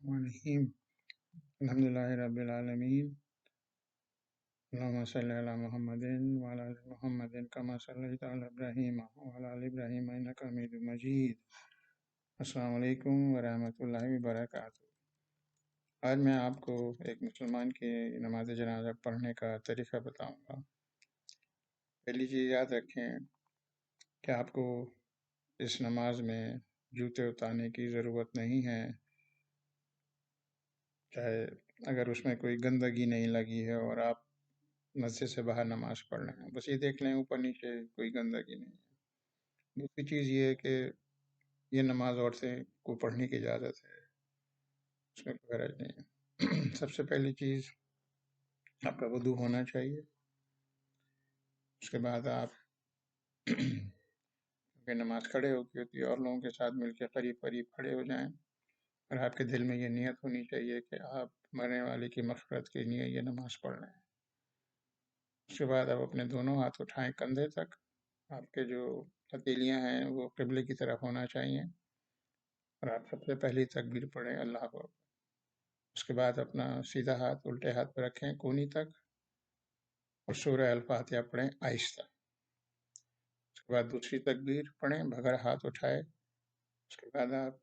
الرحمن الرحیم الحمد للہ رب العالمین اللہم صلی علی محمد وعلی آل محمد کما صلیت علی ابراہیم وعلی آل ابراہیم انک حمید مجید۔ السلام علیکم ورحمۃ اللہ وبرکاتہ۔ آج میں آپ کو ایک مسلمان کی نماز جنازہ پڑھنے کا طریقہ بتاؤں گا۔ پہلی چیز یاد رکھیں کہ آپ کو اس نماز میں جوتے اتارنے کی ضرورت نہیں ہے، چاہے اگر اس میں کوئی گندگی نہیں لگی ہے اور آپ مسجد سے باہر نماز پڑھ رہے ہیں، بس یہ دیکھ لیں اوپر نیچے کوئی گندگی نہیں ہے۔ دوسری چیز یہ ہے کہ یہ نماز عورتیں کو پڑھنے کی اجازت ہے، اس میں کوئی حرج نہیں ہے۔ سب سے پہلی چیز آپ کا وضو ہونا چاہیے۔ اس کے بعد آپ کیونکہ نماز کھڑے ہو کے ہوتی ہے اور لوگوں کے ساتھ مل کے قریب قریب کھڑے ہو جائیں، اور آپ کے دل میں یہ نیت ہونی چاہیے کہ آپ مرنے والے کی مغفرت کے لیے یہ نماز پڑھ رہے ہیں۔ اس کے بعد آپ اپنے دونوں ہاتھ اٹھائیں کندھے تک، آپ کے جو ہتھیلیاں ہیں وہ قبلے کی طرف ہونا چاہیے، اور آپ سب سے پہلی تکبیر پڑھیں اللہ اکبر۔ اس کے بعد اپنا سیدھا ہاتھ الٹے ہاتھ پر رکھیں کونی تک، اور سورہ الفاتحہ پڑھیں آہستہ۔ اس کے بعد دوسری تکبیر پڑھیں بغیر ہاتھ اٹھائے۔ اس کے بعد آپ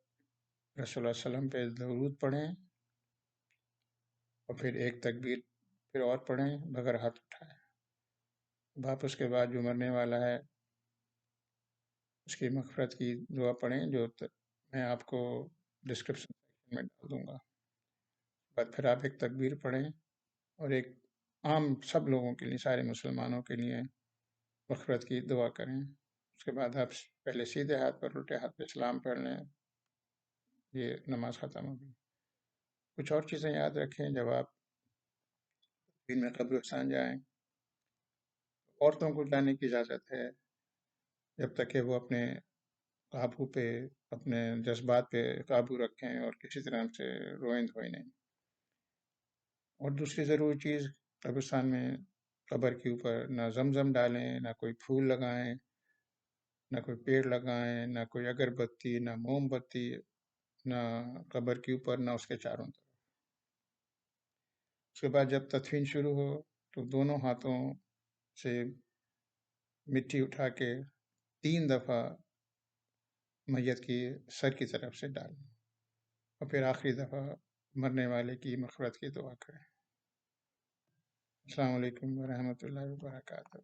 رسول اللہ علیہ وسلم پہ درود پڑھیں، اور پھر ایک تکبیر پھر اور پڑھیں بغیر ہاتھ اٹھائے۔ اب اس کے بعد جو مرنے والا ہے اس کی مغفرت کی دعا پڑھیں، جو میں آپ کو ڈسکرپشن سیکشن میں ڈال دوں گا۔ بعد پھر آپ ایک تکبیر پڑھیں اور ایک عام سب لوگوں کے لیے، سارے مسلمانوں کے لیے مغفرت کی دعا کریں۔ اس کے بعد آپ پہلے سیدھے ہاتھ پر الٹے ہاتھ پہ سلام پڑھ لیں، یہ نماز ختم ہوگی۔ کچھ اور چیزیں یاد رکھیں، جب آپ دن میں قبرستان جائیں، عورتوں کو جانے کی اجازت ہے جب تک کہ وہ اپنے قابو پہ، اپنے جذبات پہ قابو رکھیں اور کسی طرح سے روئند ہوئے نہیں۔ اور دوسری ضروری چیز، قبرستان میں قبر کے اوپر نہ زمزم ڈالیں، نہ کوئی پھول لگائیں، نہ کوئی پیڑ لگائیں، نہ کوئی اگربتی، نہ موم بتی، نہ قبر کے اوپر نہ اس کے چاروں طرف۔ اس کے بعد جب تدفین شروع ہو تو دونوں ہاتھوں سے مٹی اٹھا کے 3 دفعہ میت کی سر کی طرف سے ڈالیں، اور پھر آخری دفعہ مرنے والے کی مغفرت کی دعا کریں۔ السلام علیکم ورحمۃ اللہ وبرکاتہ۔